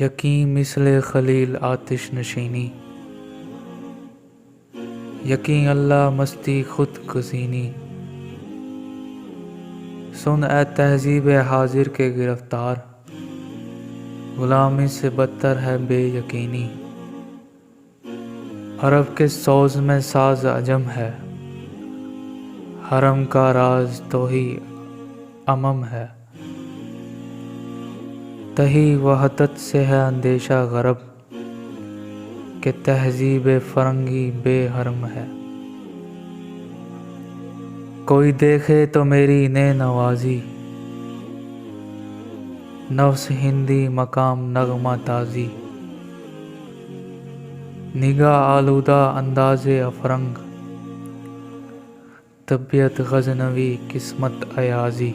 یقین مثل خلیل آتش نشینی، یقین اللہ مستی خود گزینی۔ سن اے تہذیب حاضر کے گرفتار، غلامی سے بدتر ہے بے یقینی۔ عرب کے سوز میں ساز عجم ہے، حرم کا راز توہی امم ہے۔ تہی وحدت سے ہے اندیشہ غرب، کہ تہذیب فرنگی بے حرم ہے۔ کوئی دیکھے تو میری نے نوازی، نفس ہندی مقام نغمہ تازی۔ نگاہ آلودہ انداز افرنگ، طبیعت غزنوی قسمت ایازی۔